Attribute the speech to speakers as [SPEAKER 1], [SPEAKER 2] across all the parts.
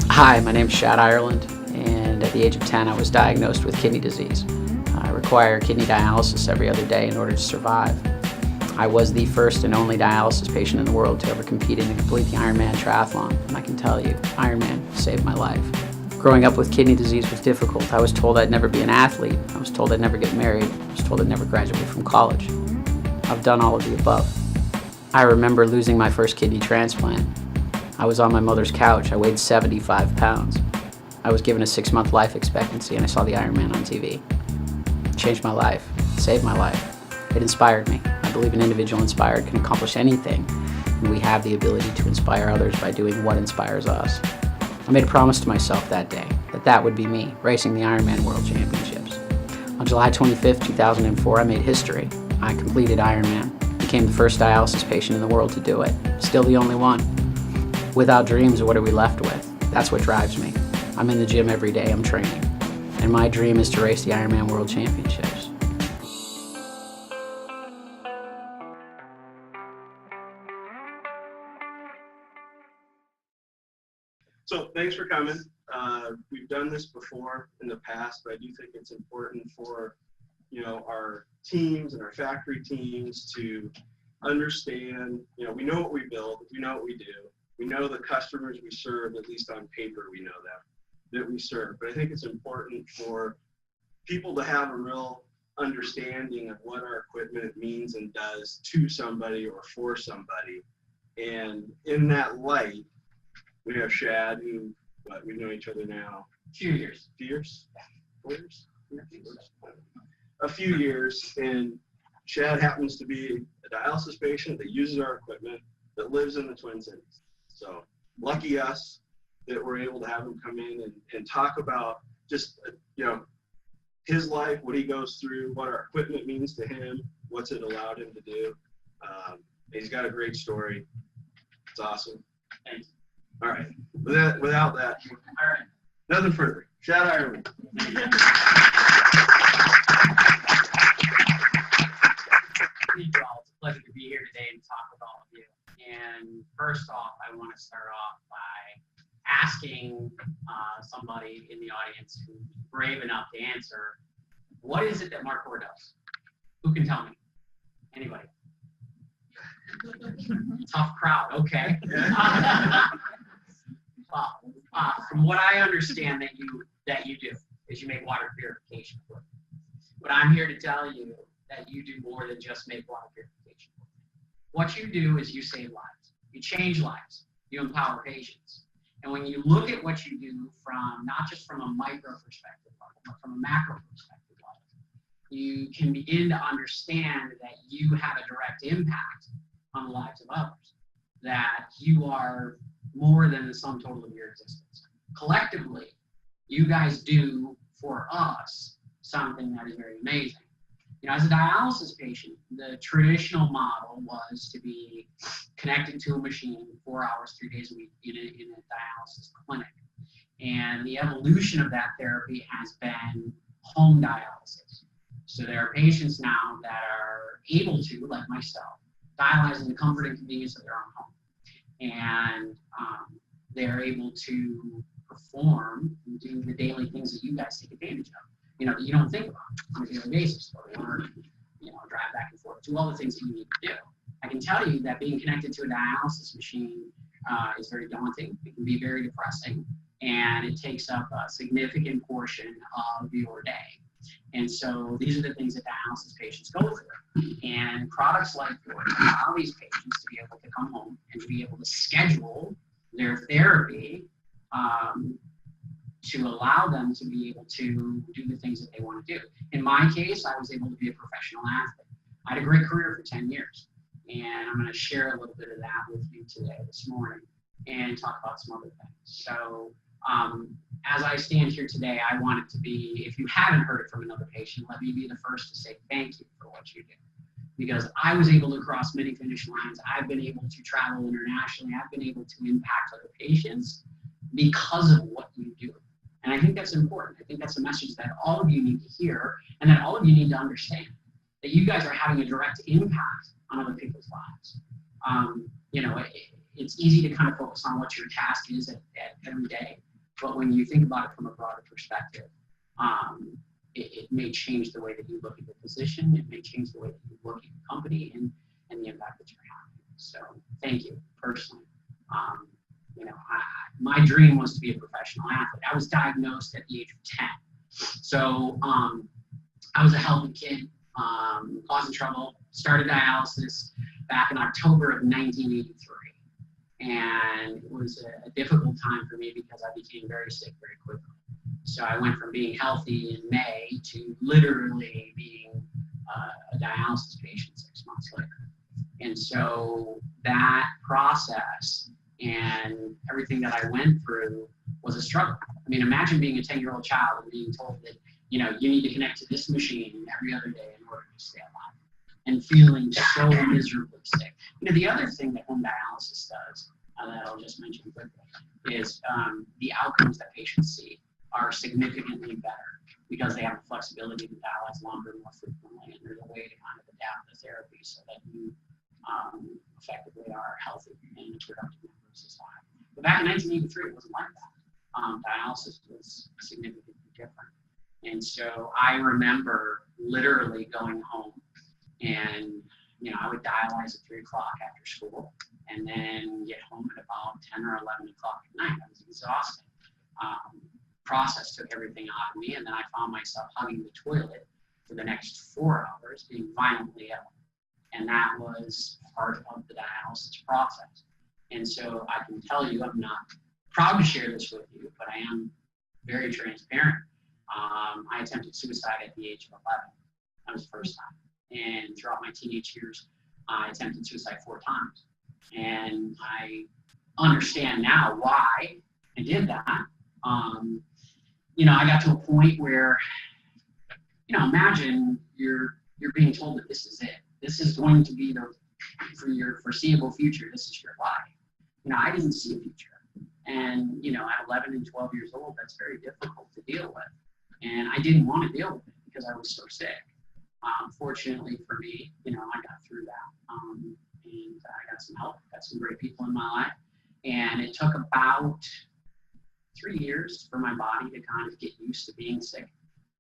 [SPEAKER 1] Hi, my name is Shad Ireland, and at the age of 10 I was diagnosed with kidney disease. I require kidney dialysis every other day in order to survive. I was the first and only dialysis patient in the world to ever compete in and complete the Ironman triathlon, and I can tell you, Ironman saved my life. Growing up with kidney disease was difficult. I was told I'd never be an athlete. I was told I'd never get married. I was told I'd never graduate from college. I've done all of the above. I remember losing my first kidney transplant. I was on my mother's couch. I weighed 75 pounds. I was given a 6-month life expectancy, and I saw the Ironman on TV. It changed my life. It saved my life. It inspired me. I believe an individual inspired can accomplish anything, and we have the ability to inspire others by doing what inspires us. I made a promise to myself that day that that would be me, racing the Ironman World Championships. On July 25th, 2004, I made history. I completed Ironman, became the first dialysis patient in the world to do it. Still the only one. Without dreams, what are we left with? That's what drives me. I'm in the gym every day, I'm training. And my dream is to race the Ironman World Championships.
[SPEAKER 2] So thanks for coming. We've done this before in the past, but I do think it's important for our teams and our factory teams to understand. We know what we build, we know what we do, we know the customers we serve. At least on paper, we know that we serve. But I think it's important for people to have a real understanding of what our equipment means and does to somebody or for somebody. And in that light, we have Shad, who, we've known each other now
[SPEAKER 1] A few years.
[SPEAKER 2] 4 years? A few years, and Shad happens to be a dialysis patient that uses our equipment, that lives in the Twin Cities. So lucky us that we're able to have him come in and talk about just, his life, what he goes through, what our equipment means to him, what's it allowed him to do. He's got a great story. It's awesome.
[SPEAKER 1] Thanks.
[SPEAKER 2] All right. Without that,
[SPEAKER 1] All right.
[SPEAKER 2] nothing further. Shad Ireland.
[SPEAKER 1] Thank you all. It's a pleasure to be here today and talk with all of you. And first off, I want to start off by asking somebody in the audience who's brave enough to answer, what is it that MarCor does? Who can tell me? Anybody? Tough crowd, okay. Well, from what I understand that you do is you make water purification equipment. But I'm here to tell you that you do more than just make water purification equipment. What you do is you save lives, you change lives, you empower patients. And when you look at what you do from not just from a micro perspective level, but from a macro perspective level, you can begin to understand that you have a direct impact on the lives of others, that you are more than the sum total of your existence. Collectively, you guys do for us something that is very amazing. As a dialysis patient, the traditional model was to be connected to a machine 4 hours, 3 days a week in a dialysis clinic. And the evolution of that therapy has been home dialysis. So there are patients now that are able to, like myself, dialyze in the comfort and convenience of their own home. And they're able to perform and do the daily things that you guys take advantage of. That you don't think about on a daily basis, or drive back and forth, do all the things that you need to do. I can tell you that being connected to a dialysis machine is very daunting. It can be very depressing, and it takes up a significant portion of your day. And so these are the things that dialysis patients go through. And products like yours allow these patients to be able to come home and to be able to schedule their therapy to allow them to be able to do the things that they want to do. In my case, I was able to be a professional athlete. I had a great career for 10 years. And I'm going to share a little bit of that with you today, this morning, and talk about some other things. So as I stand here today, I want it to be, if you haven't heard it from another patient, let me be the first to say thank you for what you do. Because I was able to cross many finish lines. I've been able to travel internationally. I've been able to impact other patients because of what you do. And I think that's important. I think that's a message that all of you need to hear and that all of you need to understand, that you guys are having a direct impact on other people's lives. It's easy to kind of focus on what your task is at every day. But when you think about it from a broader perspective, it may change the way that you look at the position. It may change the way that you look at your company and the impact that you're having. So thank you personally. My dream was to be a professional athlete. I was diagnosed at the age of 10. So I was a healthy kid, causing trouble, started dialysis back in October of 1983. And it was a difficult time for me because I became very sick very quickly. So I went from being healthy in May to literally being a dialysis patient 6 months later. And so that process and everything that I went through was a struggle. I mean, imagine being a 10-year-old child and being told that, you need to connect to this machine every other day in order to stay alive, and feeling so miserably sick. The other thing that home dialysis does, that I'll just mention quickly, is the outcomes that patients see are significantly better because they have the flexibility to dialyze longer and more frequently, and there's a way to kind of adapt the therapy so that you effectively are healthy and productive member of society. But back in 1983, it wasn't like that. Dialysis was significantly different. And so I remember literally going home and, I would dialyze at 3 o'clock after school and then get home at about 10 or 11 o'clock at night. I was exhausted. Process took everything out of me, and then I found myself hugging the toilet for the next 4 hours, being violently ill. And that was part of the dialysis process. And so I can tell you, I'm not proud to share this with you, but I am very transparent. I attempted suicide at the age of 11. That was the first time. And throughout my teenage years, I attempted suicide 4 times. And I understand now why I did that. I got to a point where, imagine you're being told that this is it. This is going to be for your foreseeable future. This is your life. I didn't see a future. And, at 11 and 12 years old, that's very difficult to deal with. And I didn't want to deal with it because I was so sick. Fortunately for me, I got through that. And I got some help, got some great people in my life. And it took about 3 years for my body to kind of get used to being sick,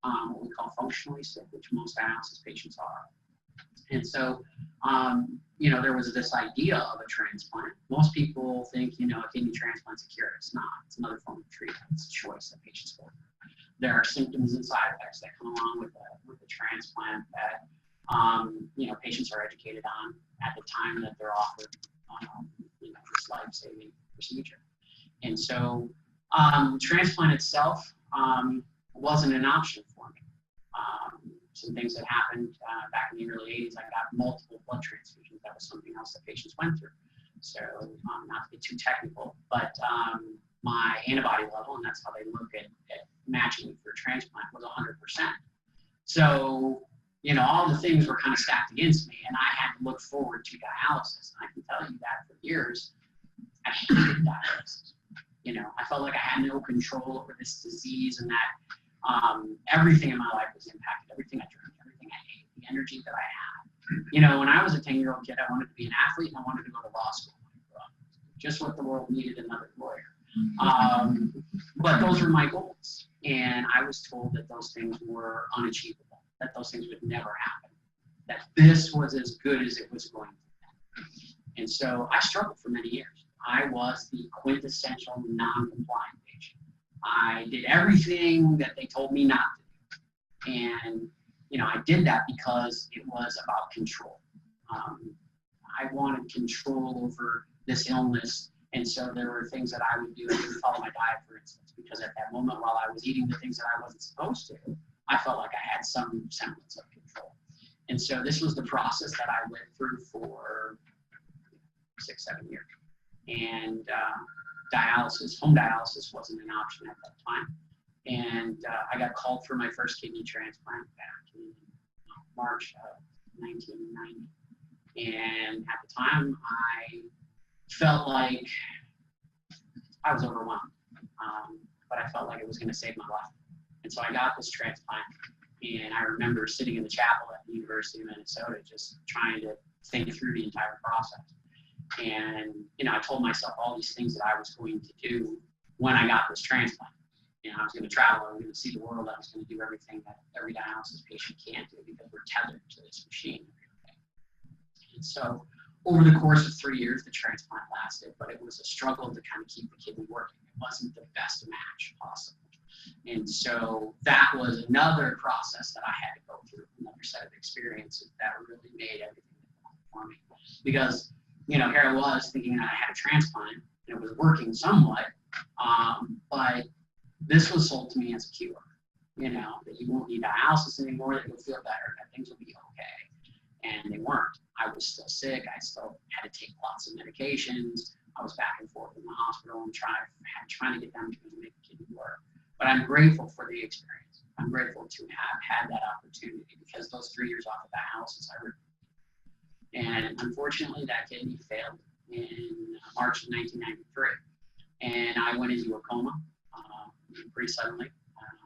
[SPEAKER 1] what we call functionally sick, which most dialysis patients are. And so, there was this idea of a transplant. Most people think, a kidney transplant's a cure. It's not. It's another form of treatment. It's a choice that patients go through. There are symptoms and side effects that come along with the transplant that, patients are educated on at the time that they're offered, this life-saving procedure. And so, transplant itself wasn't an option for me. Some things that happened back in the early 80s, I got multiple blood transfusions. That was something else that patients went through. So not to get too technical, but my antibody level, and that's how they look at matching for transplant, was 100%. So, all the things were kind of stacked against me, and I had to look forward to dialysis. And I can tell you that for years, I hated dialysis. I felt like I had no control over this disease, and that everything in my life was impacted. Everything I drank, everything I ate, the energy that I had. When I was a 10-year-old kid, I wanted to be an athlete and I wanted to go to law school. Just what the world needed, another lawyer. But those were my goals. And I was told that those things were unachievable, that those things would never happen, that this was as good as it was going to be. And so I struggled for many years. I was the quintessential non-compliant patient. I did everything that they told me not to do. And, I did that because it was about control. I wanted control over this illness. And so there were things that I would do. I didn't follow my diet, for instance, because at that moment while I was eating the things that I wasn't supposed to, I felt like I had some semblance of control. And so this was the process that I went through for 6-7 years. And home dialysis wasn't an option at that time. And I got called for my first kidney transplant back in March of 1990. And at the time, I felt like I was overwhelmed, but I felt like it was going to save my life. And so I got this transplant, and I remember sitting in the chapel at the University of Minnesota just trying to think through the entire process. And, I told myself all these things that I was going to do when I got this transplant. I was going to travel, I was going to see the world, I was going to do everything that every dialysis patient can't do because we're tethered to this machine. And so over the course of 3 years, the transplant lasted, but it was a struggle to kind of keep the kidney working. It wasn't the best match possible. And so that was another process that I had to go through, another set of experiences that really made everything for me. Because, here I was thinking that I had a transplant, and it was working somewhat, but this was sold to me as a cure, that you won't need dialysis anymore, that you'll feel better, that things will be okay. And they weren't. I was still sick. I still had to take lots of medications. I was back and forth in the hospital and trying to get them to make the kidney work. But I'm grateful for the experience. I'm grateful to have had that opportunity because those 3 years off of dialysis, and unfortunately, that kidney failed in March of 1993. And I went into a coma pretty suddenly.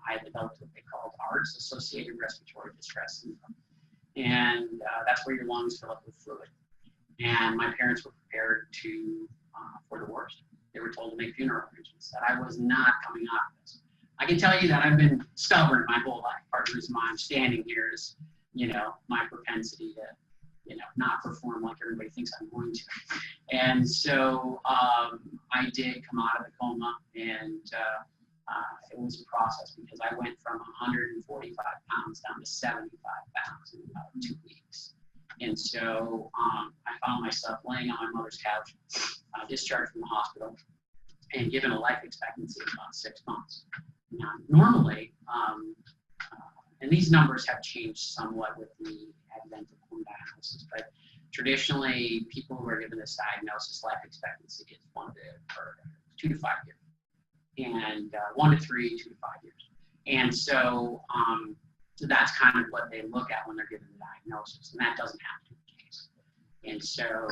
[SPEAKER 1] I had developed what they called ARDS, Associated Respiratory Distress Syndrome. And that's where your lungs fill up with fluid. And my parents were prepared for the worst. They were told to make funeral arrangements, that I was not coming out of this. I can tell you that I've been stubborn my whole life. Part of the reason why I'm standing here is, my propensity to, not perform like everybody thinks I'm going to. And so I did come out of the coma, and it was a process because I went from 145 pounds down to 75 pounds in about 2 weeks. And so I found myself laying on my mother's couch, discharged from the hospital, and given a life expectancy of about 6 months. Now, normally, and these numbers have changed somewhat with the advent of home dialysis, but traditionally, people who are given this diagnosis, life expectancy is 2 to 5 years. And 1 to 3, 2 to 5 years. And so that's kind of what they look at when they're given the diagnosis, and that doesn't have to be the case. And so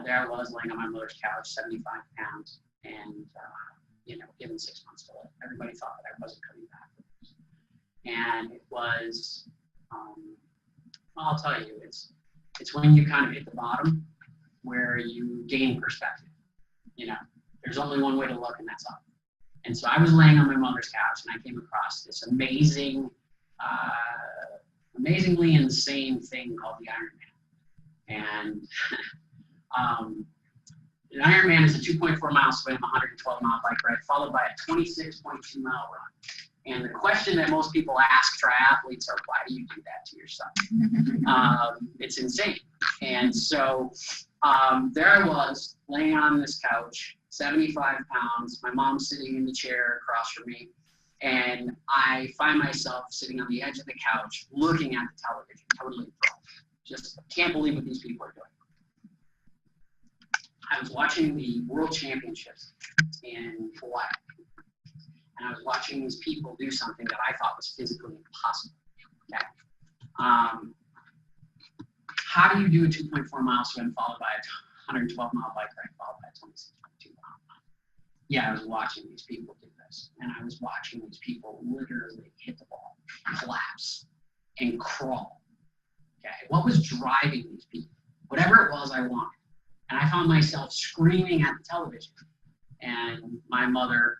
[SPEAKER 1] there I was laying on my mother's couch, 75 pounds, and given 6 months to live. Everybody thought that I wasn't coming back. And it was, I'll tell you, it's when you kind of hit the bottom where you gain perspective. There's only one way to look, and that's up. And so I was laying on my mother's couch, and I came across this amazingly insane thing called the Ironman. And an Ironman is a 2.4 mile swim, 112 mile bike ride, followed by a 26.2 mile run. And the question that most people ask triathletes are, why do you do that to yourself? It's insane. And so there I was, laying on this couch, 75 pounds, my mom's sitting in the chair across from me, and I find myself sitting on the edge of the couch, looking at the television, totally enthralled. Just can't believe what these people are doing. I was watching the World Championships in Hawaii, and I was watching these people do something that I thought was physically impossible. Okay? How do you do a 2.4 mile swim followed by a 112 mile bike ride followed by a 26.2 mile run? Yeah, I was watching these people do this, and I was watching these people literally hit the ball, collapse, and crawl. Okay, what was driving these people? Whatever it was I wanted. And I found myself screaming at the television. And my mother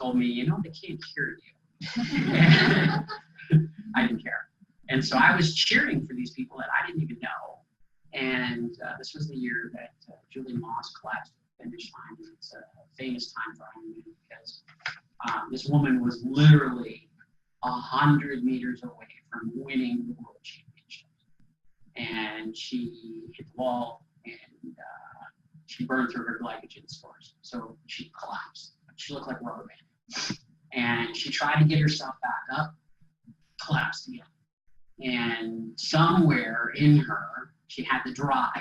[SPEAKER 1] told me, they can't hear you. I didn't care. And so I was cheering for these people that I didn't even know. And this was the year that Julie Moss collapsed at the finish line. And it's a famous time for Ironman because this woman was literally 100 meters away from winning the World Championship. And she hit the wall, and she burned through her glycogen stores. So she collapsed. She looked like a rubber band. And she tried to get herself back up, collapsed again. And somewhere in her, she had the drive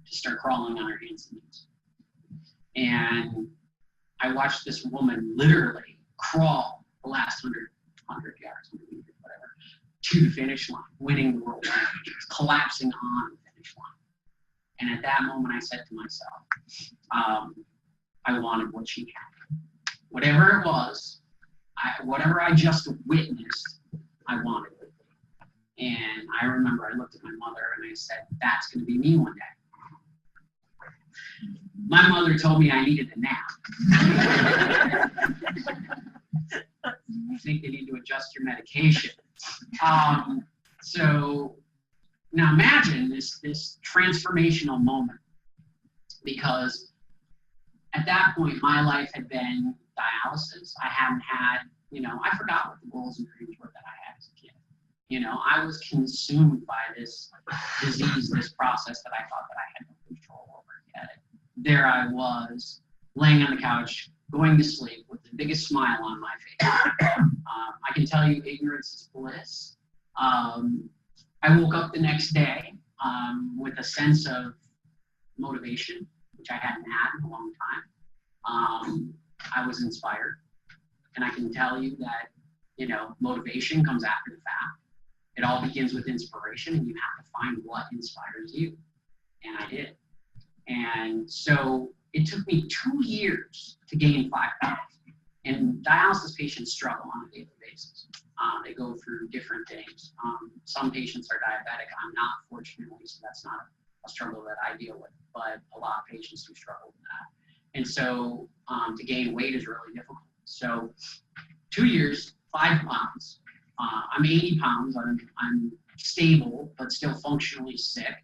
[SPEAKER 1] to start crawling on her hands and knees. And I watched this woman literally crawl the last 100 yards, 100 meters, whatever, to the finish line, winning the world championships, collapsing on the finish line. And at that moment, I said to myself, I wanted what she had. Whatever it was, whatever I just witnessed, I wanted it. And I remember I looked at my mother and I said, that's going to be me one day. My mother told me I needed a nap. think they need to adjust your medication. So now imagine this transformational moment, because at that point my life had been dialysis. I hadn't had, I forgot what the goals and dreams were that I had as a kid. I was consumed by this disease, this process that I thought that I had no control over yet. There I was, laying on the couch, going to sleep with the biggest smile on my face. I can tell you, ignorance is bliss. I woke up the next day with a sense of motivation, which I hadn't had in a long time. I was inspired. And I can tell you that, motivation comes after the fact. It all begins with inspiration, and you have to find what inspires you. And I did. And so it took me 2 years to gain 5 pounds. And dialysis patients struggle on a daily basis. They go through different things. Some patients are diabetic. I'm not, fortunately, so that's not a struggle that I deal with. But a lot of patients do struggle with that. And so to gain weight is really difficult. So 2 years, 5 pounds. I'm 80 pounds. I'm stable, but still functionally sick.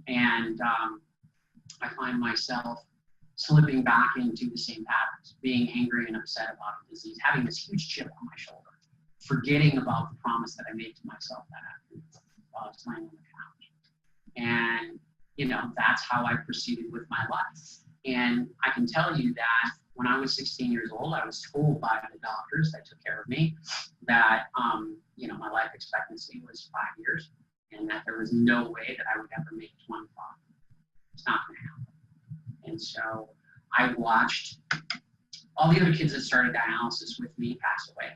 [SPEAKER 1] And I find myself slipping back into the same patterns, being angry and upset about the disease, having this huge chip on my shoulder, forgetting about the promise that I made to myself that afternoon while I was laying on the couch. And, that's how I proceeded with my life. And I can tell you that when I was 16 years old, I was told by the doctors that took care of me that, my life expectancy was 5 years, and that there was no way that I would ever make 25. It's not going to happen. And so I watched all the other kids that started dialysis with me pass away.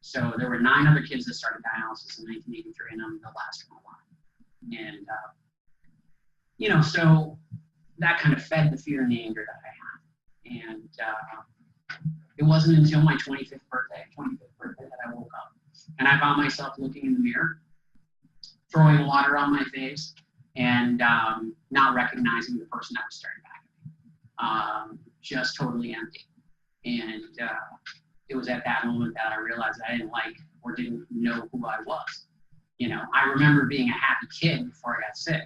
[SPEAKER 1] So there were 9 other kids that started dialysis in 1983, and I'm the last one alive. And, so that kind of fed the fear and the anger that I had. And it wasn't until my 25th birthday that I woke up. And I found myself looking in the mirror, throwing water on my face, and not recognizing the person that was staring back at me. Just totally empty. And it was at that moment that I realized I didn't like or didn't know who I was. I remember being a happy kid before I got sick.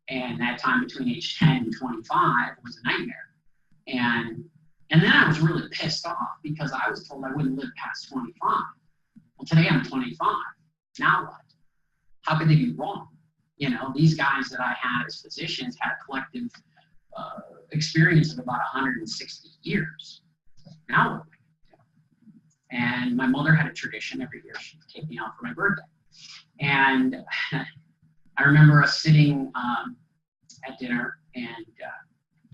[SPEAKER 1] And that time between age 10 and 25 was a nightmare. And then I was really pissed off because I was told I wouldn't live past 25. Well, today I'm 25. Now what? How could they be wrong? These guys that I had as physicians had a collective experience of about 160 years. Now what? And my mother had a tradition every year. She'd take me out for my birthday. And I remember us sitting at dinner and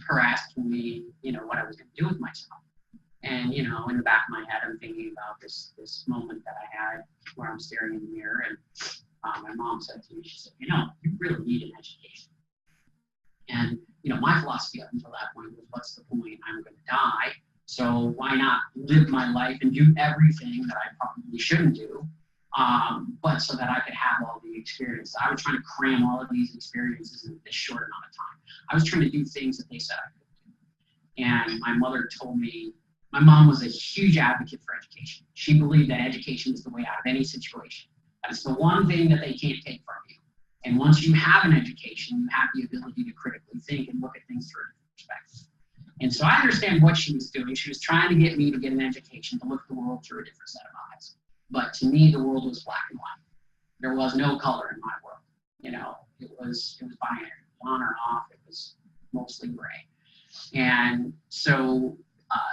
[SPEAKER 1] her asking me, what I was going to do with myself. And, in the back of my head, I'm thinking about this moment that I had where I'm staring in the mirror. And my mom said to me, she said, you really need an education. And, my philosophy up until that point was, what's the point? I'm going to die. So why not live my life and do everything that I probably shouldn't do, but so that I could have all the experiences. I was trying to cram all of these experiences in this short amount of time. I was trying to do things that they said I couldn't do. And my mother told me, my mom was a huge advocate for education. She believed that education is the way out of any situation. That is the one thing that they can't take from you. And once you have an education, you have the ability to critically think and look at things through a different perspective. And so I understand what she was doing. She was trying to get me to get an education, to look at the world through a different set of eyes. But to me, the world was black and white. There was no color in my world. It was binary. It was on or off. It was mostly gray. And so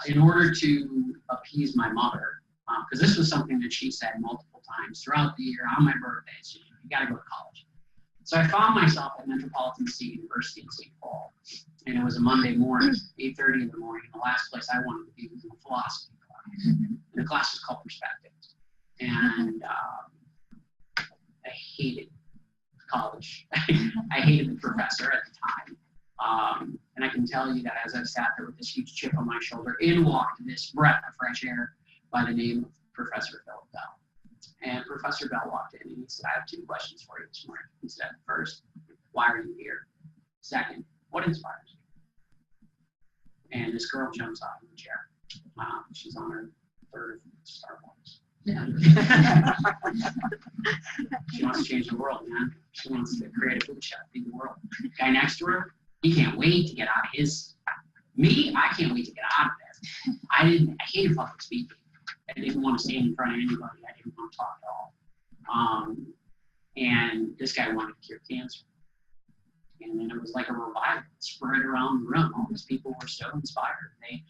[SPEAKER 1] in order to appease my mother, because this was something that she said multiple times throughout the year on my birthday, so you got to go to college. So I found myself at Metropolitan State University in St. Paul, and it was a Monday morning, 8:30 in the morning. The last place I wanted to be was in a philosophy class. And the class was called Perspectives. And I hated college. I hated the professor at the time. And I can tell you that as I sat there with this huge chip on my shoulder, in walked this breath of fresh air by the name of Professor Philip Bell. And Professor Bell walked in and he said, I have 2 questions for you this morning. He said, first, why are you here? Second, what inspires you? And this girl jumps out of the chair. She's on her 3rd Starbucks. Yeah. She wants to change the world, man. She wants to create a food shop, feed the world. Guy next to her, he can't wait to get out of his. Me, I can't wait to get out of there. I hated public speaking. I didn't want to stand in front of anybody. I didn't want to talk at all. And this guy wanted to cure cancer. And then it was like a revival. It spread around the room. All these people were so inspired. They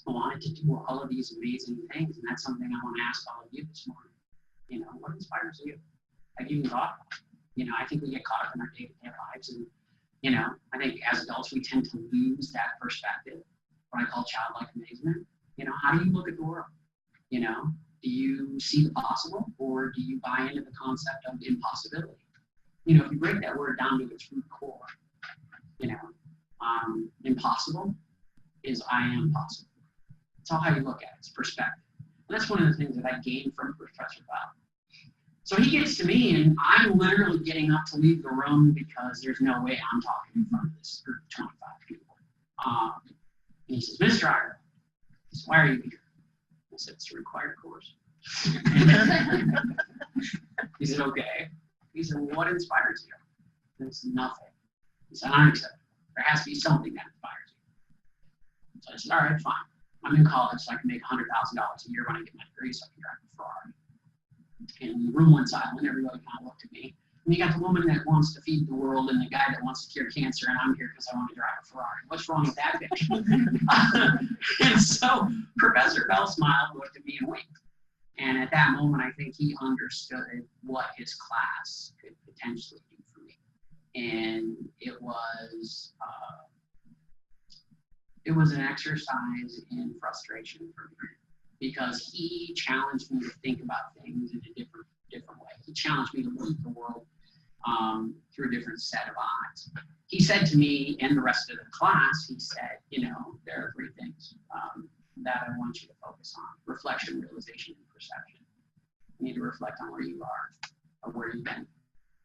[SPEAKER 1] wanted to do all of these amazing things. And that's something I want to ask all of you this morning. You know, what inspires you? Have you even thought about it? You know, I think we get caught up in our day-to-day lives. And, you know, I think as adults, we tend to lose that perspective, what I call childlike amazement. You know, how do you look at the world? You know, do you see the possible, or do you buy into the concept of impossibility? You know, if you break that word down to its root core, you know, impossible is I am possible. It's all how you look at it. It's perspective. And that's one of the things that I gained from Professor Bell. So he gets to me, and I'm literally getting up to leave the room because there's no way I'm talking in front of this group of 25 people. And he says, Mr. Ireland, why are you here? I said, it's a required course. He said, okay. He said, well, what inspires you? And it's nothing. He said, unacceptable. There has to be something that inspires you. So I said, all right, fine. I'm in college, so I can make $100,000 a year when I get my degree, so I can drive a Ferrari. And the room went silent. Everybody kind of looked at me. And you got the woman that wants to feed the world and the guy that wants to cure cancer, and I'm here because I want to drive a Ferrari. What's wrong with that bitch? And so Professor Bell smiled, looked at me, and winked. And at that moment, I think he understood what his class could potentially do for me. And it was an exercise in frustration for me, because he challenged me to think about things in a different way. He challenged me to look at the world through a different set of eyes. He said to me and the rest of the class, he said, you know, there are three things that I want you to focus on: reflection, realization, and perception. You need to reflect on where you are or where you've been.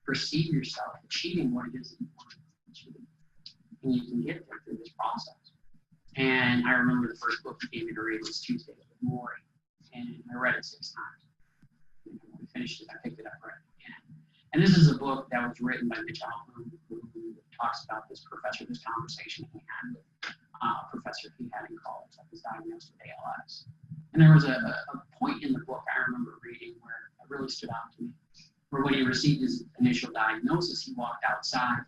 [SPEAKER 1] Perceive yourself achieving what it is that you want to achieve. And you can get there through this process. And I remember the first book he gave me to read was Tuesdays with Maury. And I read it 6 times. And when we finished it, I picked it up, read it again. And this is a book that was written by Mitch Altman, who talks about this conversation he had with a professor he had in college that was diagnosed with ALS. And there was a point in the book I remember reading where it really stood out to me, where when he received his initial diagnosis, he walked outside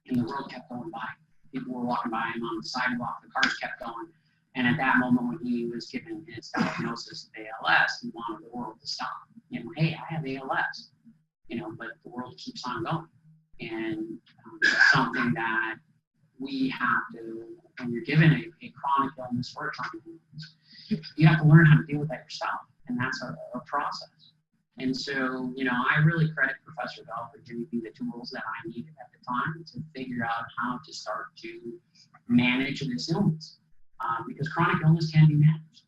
[SPEAKER 1] and the world kept going by. People were walking by him on the sidewalk, the cars kept going. And at that moment when he was given his diagnosis of ALS, he wanted the world to stop. You know, hey, I have ALS, you know, but the world keeps on going. And it's something that we have to, when you're given a chronic illness or a chronic illness, you have to learn how to deal with that yourself. And that's a process. And so, you know, I really credit Professor Bell for giving me the tools that I needed at the time to figure out how to start to manage this illness. Because chronic illness can be managed.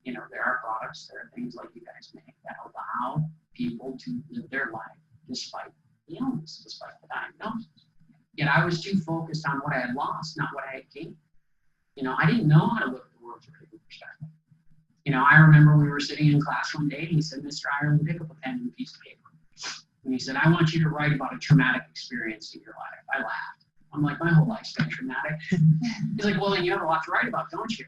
[SPEAKER 1] You know, there are products, there are things like you guys make that allow people to live their life despite the illness, despite the diagnosis. Yet I was too focused on what I had lost, not what I had gained. You know, I didn't know how to look at the world from a different perspective. You know, I remember we were sitting in class one day and he said, Mr. Ireland, pick up a pen and a piece of paper. And he said, I want you to write about a traumatic experience in your life. I laughed. I'm like, my whole life's been traumatic. He's like, well, then you have a lot to write about, don't you?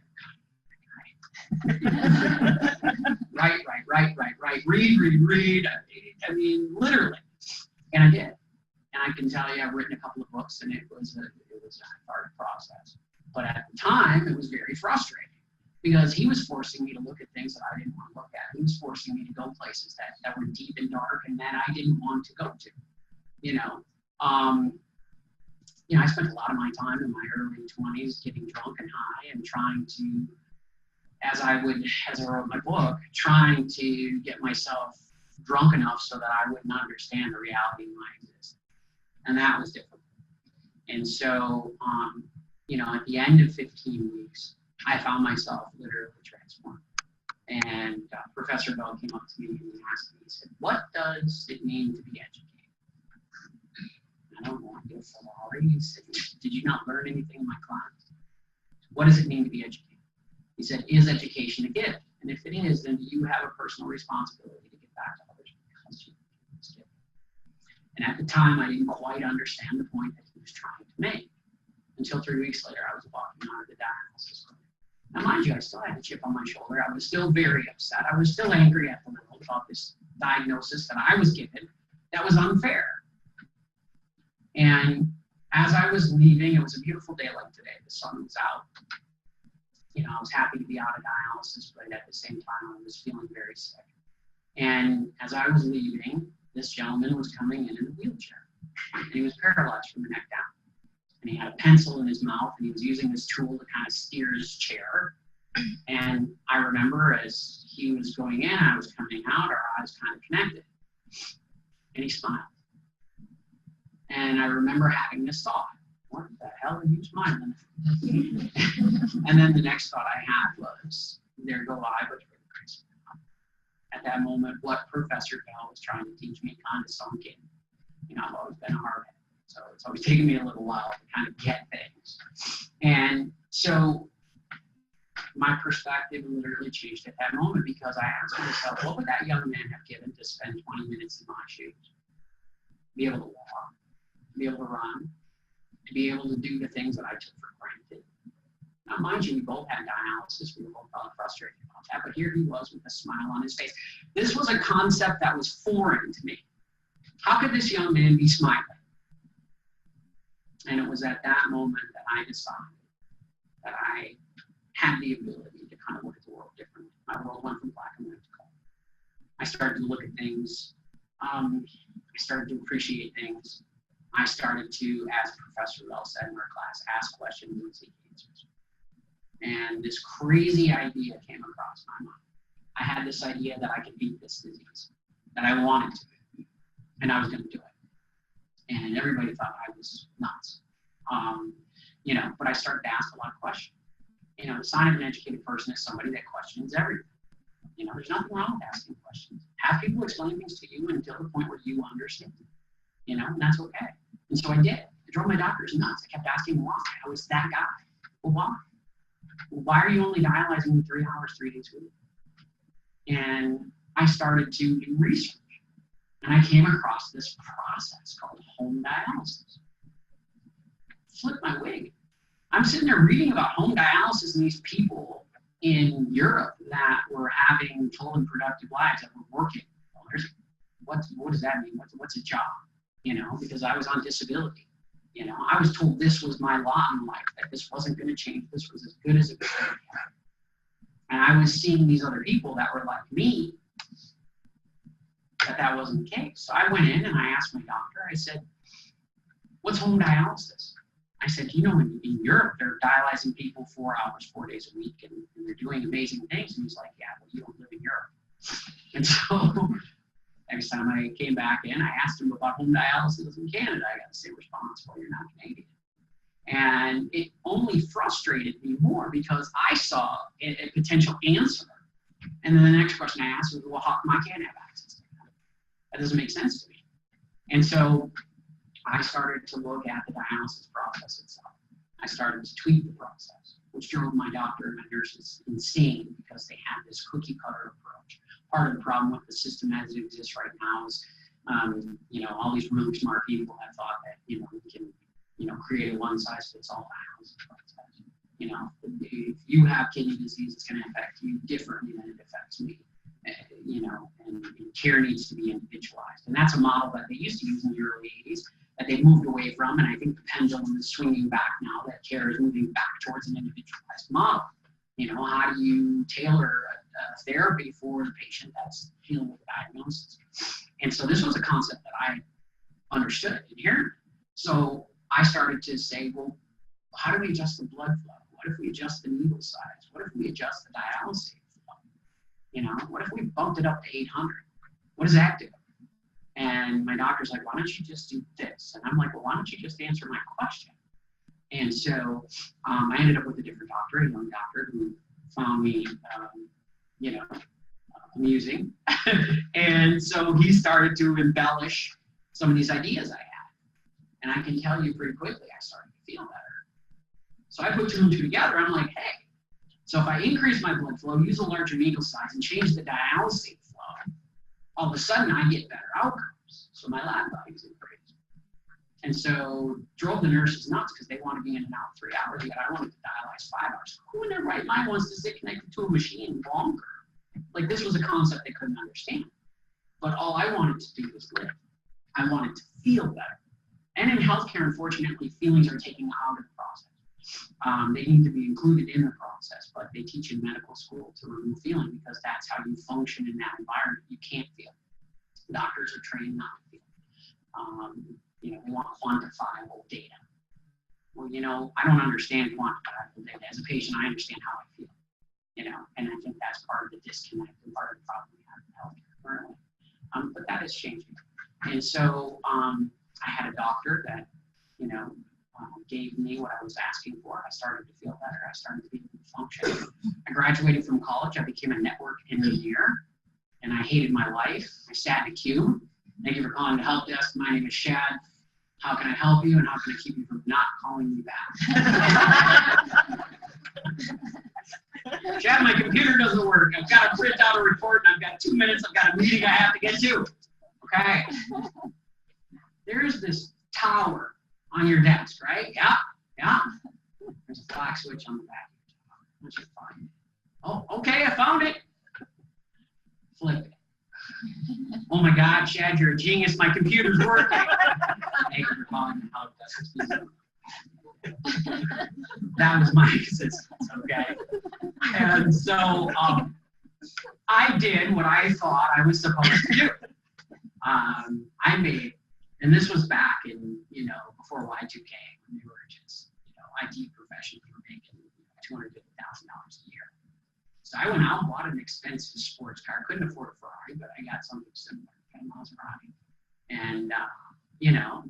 [SPEAKER 1] Right. Read. I mean, literally. And I did. And I can tell you, I've written a couple of books, and it was a hard process. But at the time, it was very frustrating, because he was forcing me to look at things that I didn't want to look at. He was forcing me to go places that were deep and dark and that I didn't want to go to. You know, I spent a lot of my time in my early 20s getting drunk and high and trying to, as I wrote my book, trying to get myself drunk enough so that I wouldn't understand the reality of my existence. And that was difficult. And so, at the end of 15 weeks, I found myself literally transformed. And Professor Bell came up to me and he asked me, he said, what does it mean to be educated? I don't want to get a Ferrari. He said, did you not learn anything in my class? What does it mean to be educated? He said, is education a gift? And if it is, then you have a personal responsibility to get back to others because you made a mistake. And at the time, I didn't quite understand the point that he was trying to make. Until 3 weeks later, I was walking out of the dialysis clinic. Now, mind you, I still had a chip on my shoulder. I was still very upset. I was still angry at the world about this diagnosis that I was given that was unfair. And as I was leaving, it was a beautiful day like today. The sun was out. You know, I was happy to be out of dialysis, but at the same time, I was feeling very sick. And as I was leaving, this gentleman was coming in a wheelchair. And he was paralyzed from the neck down. And he had a pencil in his mouth, and he was using this tool to kind of steer his chair. And I remember as he was going in, I was coming out, our eyes kind of connected. And he smiled. And I remember having this thought, what the hell are you smiling at? And then the next thought I had was, there go I, but for the grace of God. At that moment, what Professor Bell was trying to teach me kind of sunk in. You know, I've always been a hardhead, so it's always taken me a little while to kind of get things. And so my perspective literally changed at that moment because I asked myself, what would that young man have given to spend 20 minutes in my shoes? Be able to walk, be able to run, to be able to do the things that I took for granted. Now, mind you, we both had dialysis. We were both probably frustrated about that, but here he was with a smile on his face. This was a concept that was foreign to me. How could this young man be smiling? And it was at that moment that I decided that I had the ability to kind of look at the world differently. My world went from black and white to color. I started to look at things. I started to appreciate things. I started to, as Professor Bell said in our class, ask questions and seek answers. And this crazy idea came across my mind. I had this idea that I could beat this disease, that I wanted to, and I was going to do it. And everybody thought I was nuts. You know, but I started to ask a lot of questions. You know, the sign of an educated person is somebody that questions everything. You know, there's nothing wrong with asking questions. Have people explain things to you until the point where you understand them. You know, and that's okay. And so I did. It drove my doctors nuts. I kept asking why. I was that guy. Well, why? Well, why are you only dialyzing me 3 hours, 3 days a week? And I started to do research. And I came across this process called home dialysis. Flipped my wig. I'm sitting there reading about home dialysis and these people in Europe that were having full and productive lives, that were working. Well, what does that mean? What's a job? You know, because I was on disability. You know, I was told this was my lot in life, that this wasn't going to change. This was as good as it was going to get. And I was seeing these other people that were like me, that wasn't the case. So I went in and I asked my doctor, I said, what's home dialysis? I said, you know, in Europe, they're dialyzing people 4 hours, 4 days a week, and they're doing amazing things. And he's like, yeah, well, you don't live in Europe. And so next time I came back in, I asked him about home dialysis in Canada. I got the same response, well, you're not Canadian. And it only frustrated me more because I saw a potential answer. And then the next question I asked was, well, how come I can't have access to that? That doesn't make sense to me. And so I started to look at the dialysis process itself. I started to tweak the process, which drove my doctor and my nurses insane because they had this cookie cutter approach. Part of the problem with the system as it exists right now is, you know, all these really smart people have thought that, you know, we can, you know, create a one-size-fits-all dialysis process. You know, if you have kidney disease, it's going to affect you differently than it affects me. You know, and care needs to be individualized. And that's a model that they used to use in the early 80s that they've moved away from. And I think the pendulum is swinging back now, that care is moving back towards an individualized model. You know, how do you tailor a therapy for the patient that's dealing with a diagnosis? And so this was a concept that I understood inherently. So I started to say, well, how do we adjust the blood flow? What if we adjust the needle size? What if we adjust the dialysis flow? You know, what if we bumped it up to 800? What does that do? And my doctor's like, why don't you just do this? And I'm like, well, why don't you just answer my question? And so I ended up with a different doctor, a young doctor, who found me, you know, amusing. And so he started to embellish some of these ideas I had. And I can tell you pretty quickly, I started to feel better. So I put two and two together. I'm like, hey, So if I increase my blood flow, use a larger needle size, and change the dialysate flow, all of a sudden I get better outcomes. So my lab values increase. And so drove the nurses nuts because they want to be in and out 3 hours, yet I wanted to dialyze 5 hours. Who in their right mind wants to sit connected to a machine longer? Like, this was a concept they couldn't understand. But all I wanted to do was live. I wanted to feel better. And in healthcare, unfortunately, feelings are taken out of the process. They need to be included in the process, but they teach in medical school to remove feeling because that's how you function in that environment. You can't feel. Doctors are trained not to feel. They want quantifiable data. Well, I don't understand quantifiable data. As a patient, I understand how I feel. And I think that's part of the disconnect and part of the problem we have in healthcare currently. But that is changing. And so I had a doctor that, gave me what I was asking for. I started to feel better. I started to be able to function. I graduated from college. I became a network engineer, and I hated my life. I sat in a queue. Thank you for calling the help desk. My name is Shad. How can I help you, and how can I keep you from not calling me back? Shad, my computer doesn't work. I've got to print out a report, and I've got 2 minutes. I've got a meeting I have to get to. Okay. There's this tower on your desk, right? Yeah. There's a black switch on the back. I should find it. Oh, okay, I found it. Flip it. Oh my God, Shad, you're a genius. My computer's working. Thank you for calling the help desk. That was my existence, okay? And so I did what I thought I was supposed to do. I made, and this was back in, before Y2K, when they were just, IT professionals were making $250,000 a year. So I went out and bought an expensive sports car. Couldn't afford a Ferrari, but I got something similar, kind of Maserati. And,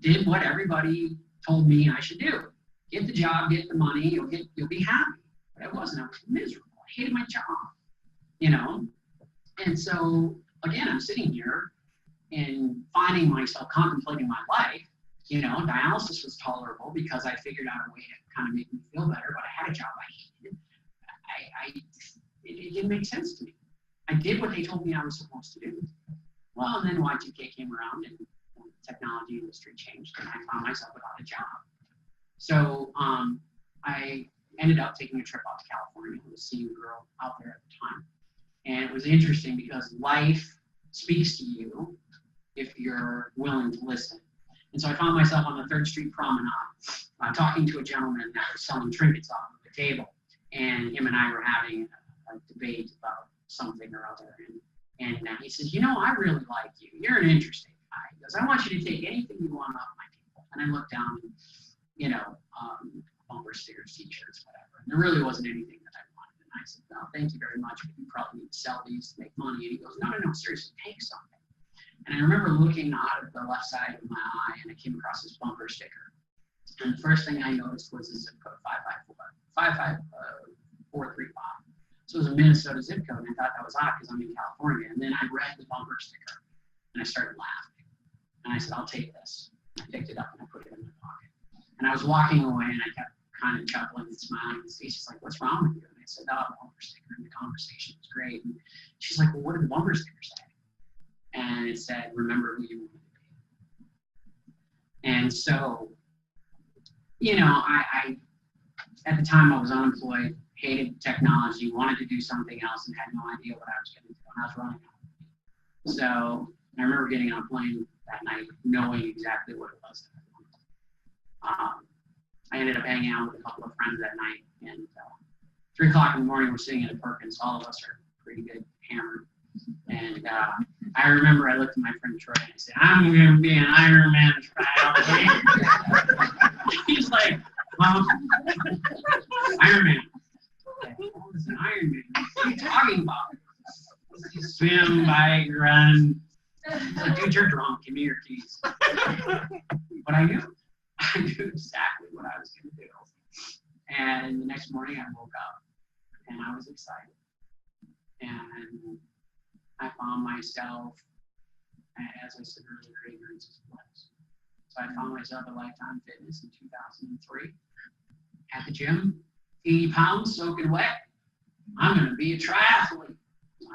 [SPEAKER 1] did what everybody told me I should do. Get the job, get the money, you'll be happy. But I wasn't. I was miserable. I hated my job, And so, again, I'm sitting here and finding myself contemplating my life. Dialysis was tolerable because I figured out a way to kind of make me feel better, but I had a job I hated. It didn't make sense to me. I did what they told me I was supposed to do. Well, and then Y2K came around and the technology industry changed, and I found myself without a job. So I ended up taking a trip out to California with a seeing girl out there at the time. And it was interesting because life speaks to you if you're willing to listen. And so I found myself on the 3rd Street Promenade talking to a gentleman that was selling trinkets off of the table. And him and I were having a debate about something or other. And he says, I really like you. You're an interesting guy. He goes, I want you to take anything you want off my table. And I looked down and, bumper stickers, t-shirts, whatever. And there really wasn't anything that I wanted. And I said, no, thank you very much, but you probably need to sell these to make money. And he goes, no, seriously, take something. And I remember looking out of the left side of my eye, and I came across this bumper sticker. And the first thing I noticed was the zip code 55435. So it was a Minnesota zip code, and I thought that was odd because I'm in California. And then I read the bumper sticker, and I started laughing. And I said, I'll take this. And I picked it up, and I put it in my pocket. And I was walking away, and I kept kind of chuckling and smiling. And she's like, what's wrong with you? And I said, oh, the bumper sticker. And the conversation was great. And she's like, well, what did the bumper sticker say? And it said, remember who you want to be. And so, I at the time I was unemployed, hated technology, wanted to do something else, and had no idea what I was going to do. And I was running out of money. So I remember getting on a plane that night, knowing exactly what it was that I wanted. I ended up hanging out with a couple of friends that night, and 3 o'clock in the morning, we're sitting at a Perkins. All of us are pretty good hammered. And I remember I looked at my friend Troy and I said, I'm going to be an Ironman triathlete. He's like, well, Ironman. What is an Ironman? What are you talking about? You swim, bike, run. He's like, dude, you're drunk. Give me your keys. But I knew exactly what I was going to do. And the next morning I woke up and I was excited. And I found myself, as I said earlier, ignorance is bliss. So I found myself at Lifetime Fitness in 2003 at the gym, 80 pounds soaking wet, I'm going to be a triathlete.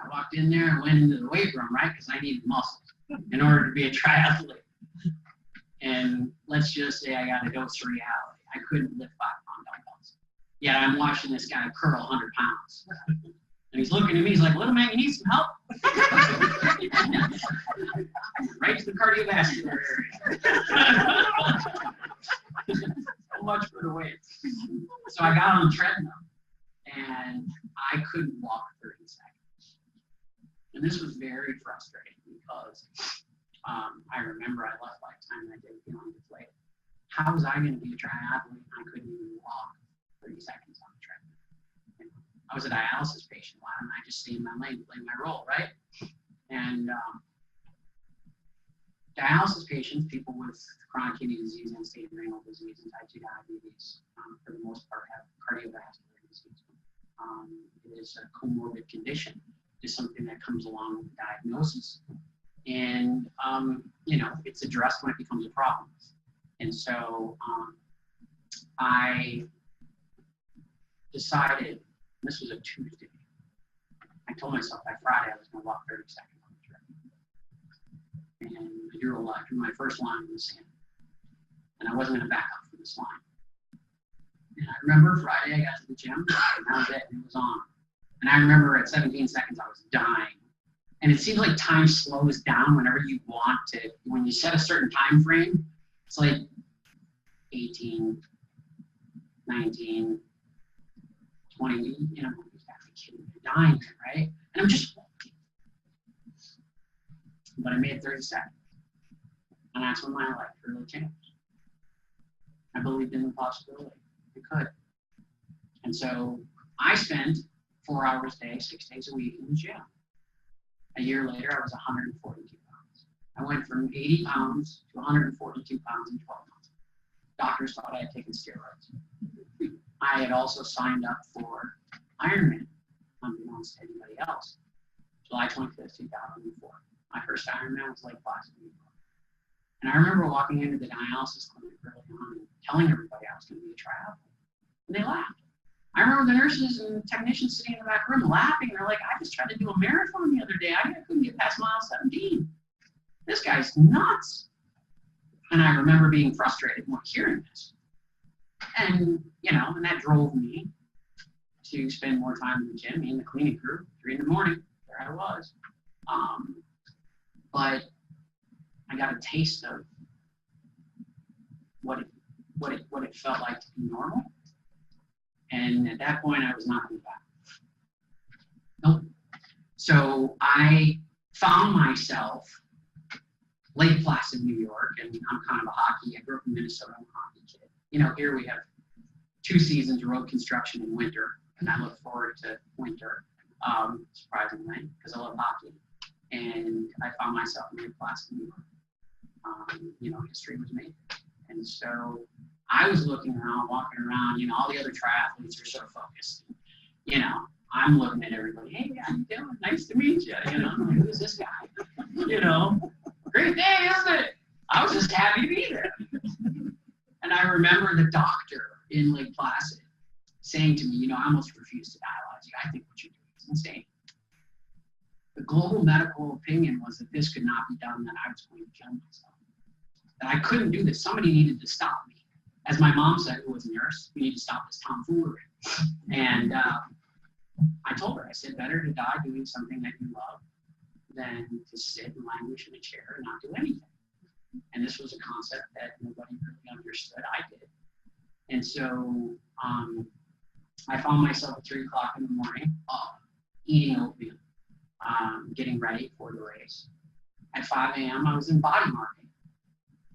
[SPEAKER 1] I walked in there and went into the weight room, right? Because I needed muscles in order to be a triathlete. And let's just say I got a dose of reality. I couldn't lift 5-pound dumbbells. Yet I'm watching this guy curl 100 pounds. And he's looking at me, he's like, little man, you need some help? Right to the cardiovascular area. So much for the weight. So I got on the treadmill, and I couldn't walk 30 seconds. And this was very frustrating because I remember I left by the time I did feeling deflated. How was I going to be a triathlete? I couldn't even walk 30 seconds on the treadmill. I was a dialysis patient. Why don't I just stay in my lane, play my role, right? And dialysis patients, people with chronic kidney disease, end-stage renal disease, and type 2 diabetes, for the most part, have cardiovascular disease. It is a comorbid condition. It's something that comes along with the diagnosis. And, it's addressed when it becomes a problem. And so I decided, this was a Tuesday, I told myself by Friday I was going to walk 30 seconds on the treadmill. And I drew my first line in the sand. And I wasn't going to back up from this line. And I remember Friday I got to the gym, and that was it, and it was on. And I remember at 17 seconds I was dying. And it seems like time slows down whenever you want to, when you set a certain time frame, it's like 18, 19, 20, you're dying, right? And I'm just walking. But I made 30 seconds. And that's when my life really changed. I believed in the possibility. It could. And so I spent 4 hours a day, 6 days a week in the gym. A year later, I was 142 pounds. I went from 80 pounds to 142 pounds in 12 months. Doctors thought I had taken steroids. I had also signed up for Ironman, unbeknownst to anybody else. July 25th, 2004. My first Ironman was Lake Placid, New York. And I remember walking into the dialysis clinic early on and telling everybody I was going to be a triathlete. And they laughed. I remember the nurses and technicians sitting in the back room laughing. They're like, I just tried to do a marathon the other day. I couldn't get past mile 17. This guy's nuts. And I remember being frustrated when hearing this. And, and that drove me to spend more time in the gym, me and the cleaning crew, 3 in the morning. There I was. But I got a taste of what it felt like to be normal. And at that point, I was not going back. Nope. So I found myself Lake Placid, New York, and I'm kind of I grew up in Minnesota, I'm a hockey kid. Here we have 2 seasons, road construction in winter, and I look forward to winter, surprisingly, because I love hockey. And I found myself in Lake Placid, New York. History was made. And so I was looking around, walking around, all the other triathletes are so focused. I'm looking at everybody, hey, how you doing? Nice to meet you. Who's this guy? Great day, isn't it? I was just happy to be there. And I remember the doctor in Lake Placid saying to me, I almost refused to dialyze you. I think what you're doing is insane. The global medical opinion was that this could not be done, that I was going to kill myself. That I couldn't do this. Somebody needed to stop me. As my mom said, who was a nurse, we need to stop this tomfoolery. And I told her, I said, better to die doing something that you love than to sit and languish in a chair and not do anything. And this was a concept that nobody really understood. I did. And so I found myself at 3 o'clock in the morning, eating oatmeal, getting ready for the race. At 5 a.m., I was in body marking.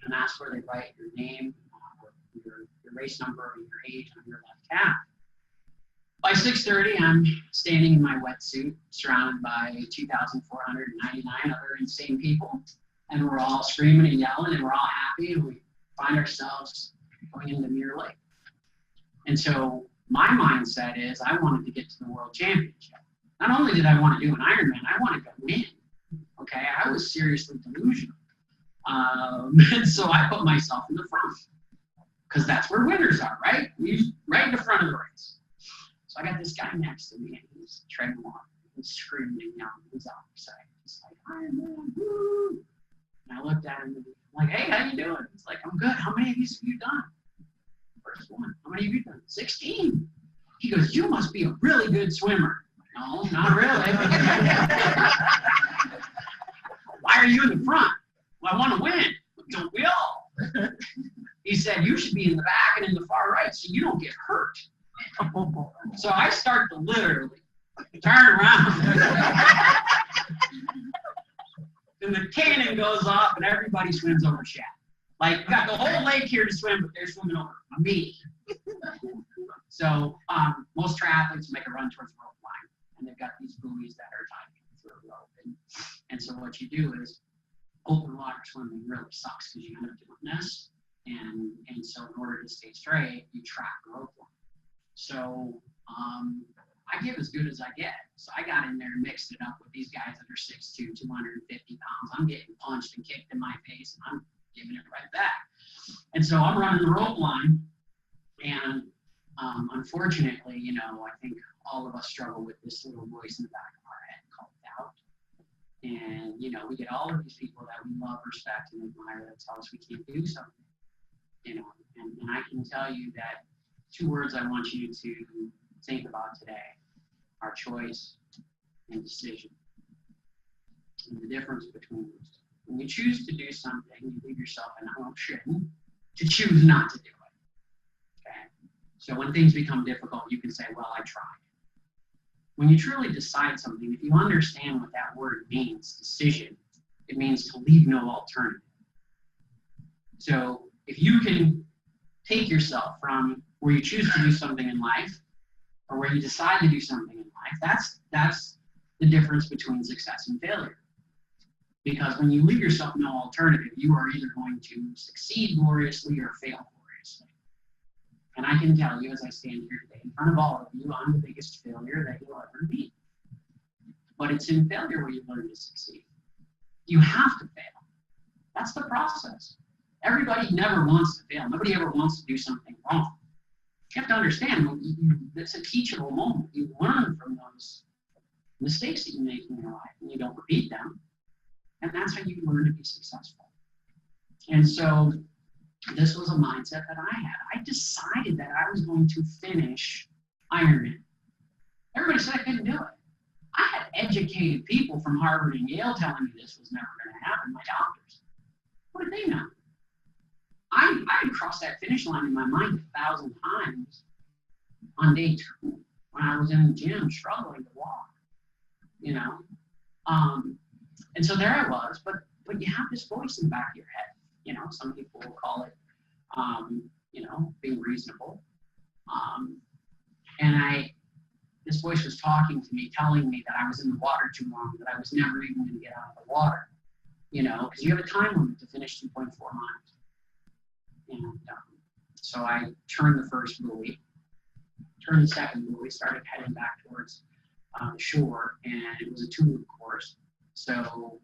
[SPEAKER 1] And that's where they write your name, your race number, and your age on your left calf. By 6:30, I'm standing in my wetsuit, surrounded by 2,499 other insane people. And we're all screaming and yelling, and we're all happy, and we find ourselves going into Mirror Lake. And so my mindset is I wanted to get to the World Championship. Not only did I want to do an Ironman, I wanted to win. Okay, I was seriously delusional. And so I put myself in the front, because that's where winners are, right? Right in the front of the race. So I got this guy next to me, and he's treading water. He's screaming and yelling. He's all excited. He's like, Iron Man, woo! And I looked at him and I'm like, hey, how you doing? He's like, I'm good. How many of these have you done? First one. How many have you done? 16. He goes, you must be a really good swimmer. No, not really. Why are you in the front? Well, I want to win. Don't we all? He said, you should be in the back and in the far right so you don't get hurt. So I start to literally turn around. And the cannon goes off and everybody swims over Shad. Like, we got the whole lake here to swim, but they're swimming over me. So most triathletes make a run towards the rope line, and they've got these buoys that are tied through a rope. And so what you do is open water swimming really sucks because you end up doing this. And so in order to stay straight, you track the rope line. So I give as good as I get. So I got in there and mixed it up with these guys that are 6'2", 250 pounds. I'm getting punched and kicked in my face, and I'm giving it right back. And so I'm running the rope line, and unfortunately, you know, I think all of us struggle with this little voice in the back of our head called doubt. And, you know, we get all of these people that we love, respect, and admire that tell us we can't do something. You know, and I can tell you that 2 words I want you to think about today are choice and decision. And the difference between those two. When you choose to do something, you leave yourself an option to choose not to do it. Okay? So when things become difficult, you can say, well, I tried. When you truly decide something, if you understand what that word means, decision, it means to leave no alternative. So if you can take yourself from where you choose to do something in life or where you decide to do something in life, that's the difference between success and failure. Because when you leave yourself no alternative, you are either going to succeed gloriously or fail gloriously. And I can tell you, as I stand here today in front of all of you, I'm the biggest failure that you'll ever meet. But it's in failure where you learn to succeed. You have to fail. That's the process. Everybody never wants to fail. Nobody ever wants to do something wrong. You have to understand, it's a teachable moment. You learn from those mistakes that you make in your life, and you don't repeat them. And that's how you learn to be successful. And so this was a mindset that I had. I decided that I was going to finish Ironman. Everybody said I couldn't do it. I had educated people from Harvard and Yale telling me this was never going to happen, my doctors. What did they know? I had crossed that finish line in my mind 1,000 times on day 2 when I was in the gym struggling to walk, you know. And so there I was, but you have this voice in the back of your head. You know, some people will call it, you know, being reasonable. And this voice was talking to me, telling me that I was in the water too long, that I was never even going to get out of the water. You know, because you have a time limit to finish 2.4 miles. And so I turned the first buoy, turned the second buoy, started heading back towards the shore, and it was a 2-loop course. So,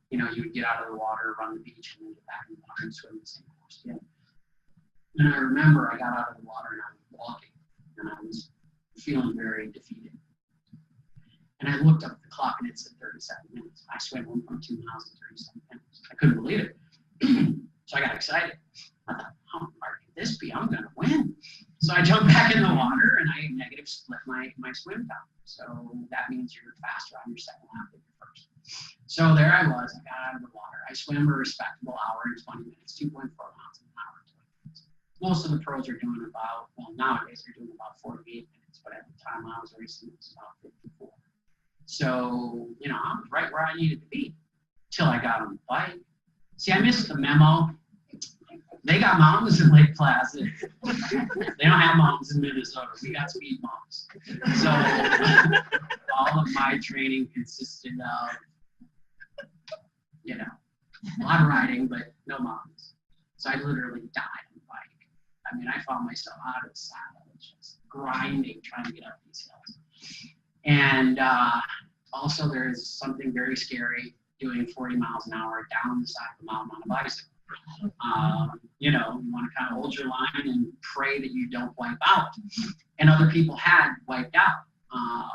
[SPEAKER 1] you know, you would get out of the water, run the beach, and then get back in the water and swim the same course again. And I remember I got out of the water and I was walking, and I was feeling very defeated. And I looked up at the clock and it said 37 minutes. I swam 1.2 miles in 37 minutes. I couldn't believe it. So I got excited. I thought, how hard can this be? I'm going to win. So I jumped back in the water and I negative split my swim time. So that means you're faster on your second lap than your first. So there I was. I got out of the water. I swam a respectable hour and 20 minutes, 2.4 miles an hour and 20 minutes. Most of the pros are doing about, well, nowadays they're doing about 48 minutes, but at the time I was racing, it was about 54. So, you know, I was right where I needed to be till I got on the bike. See, I missed the memo. They got mountains in Lake Placid. They don't have mountains in Minnesota. We got speed bumps. So all of my training consisted of, you know, a lot of riding, but no mountains. So I literally died on the bike. I mean, I found myself out of the saddle, just grinding, trying to get up these hills. And also there is something very scary doing 40 miles an hour down the side of the mountain on a bicycle. You know, you want to kind of hold your line and pray that you don't wipe out. And other people had wiped out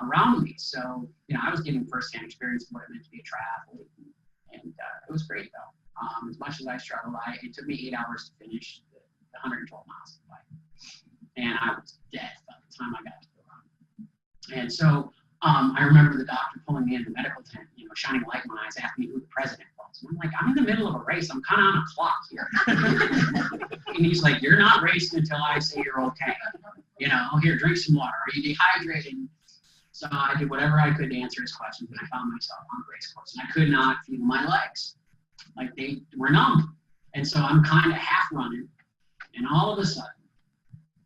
[SPEAKER 1] around me. So, you know, I was getting firsthand experience of what it meant to be a triathlete. And it was great, though. As much as I struggled, it took me 8 hours to finish the 112 miles of the bike. And I was dead by the time I got to the run. And so I remember the doctor pulling me in the medical tent, you know, shining a light in my eyes, asking me who the president was. And I'm like, I'm in the middle of a race. I'm kind of on a clock here. And he's like, you're not racing until I say you're okay. You know, here, drink some water. Are you dehydrated? So I did whatever I could to answer his questions, and I found myself on the race course. And I could not feel my legs. Like they were numb. And so I'm kind of half running. And all of a sudden,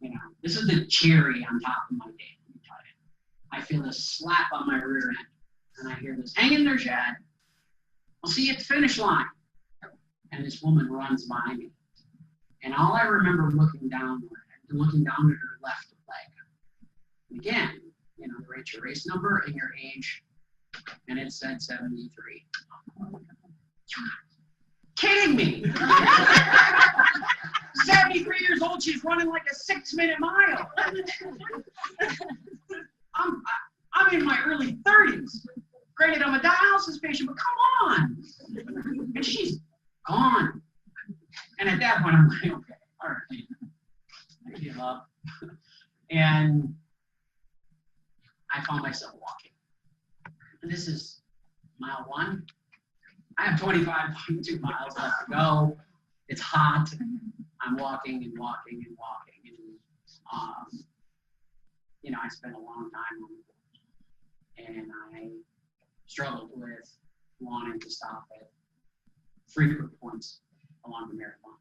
[SPEAKER 1] you know, this is the cherry on top of my day. Let me tell you. I feel this slap on my rear end. And I hear this, hang in there, Shad. I'll see you at the finish line. And this woman runs by me. And all I remember looking down at her left leg. And again, you know, they rate your race number and your age, and it said 73. Kidding me! 73 years old, she's running like a 6-minute mile. I'm in my early 30s. Granted, I'm a dialysis patient, but come on! And she's gone. And at that point, I'm like, okay, all right, I give up. And I found myself walking. And this is mile 1. I have 25.2 miles left to go. It's hot. I'm walking and walking and walking. And, you know, I spent a long time on the board. And I struggled with wanting to stop at frequent points along the marathon.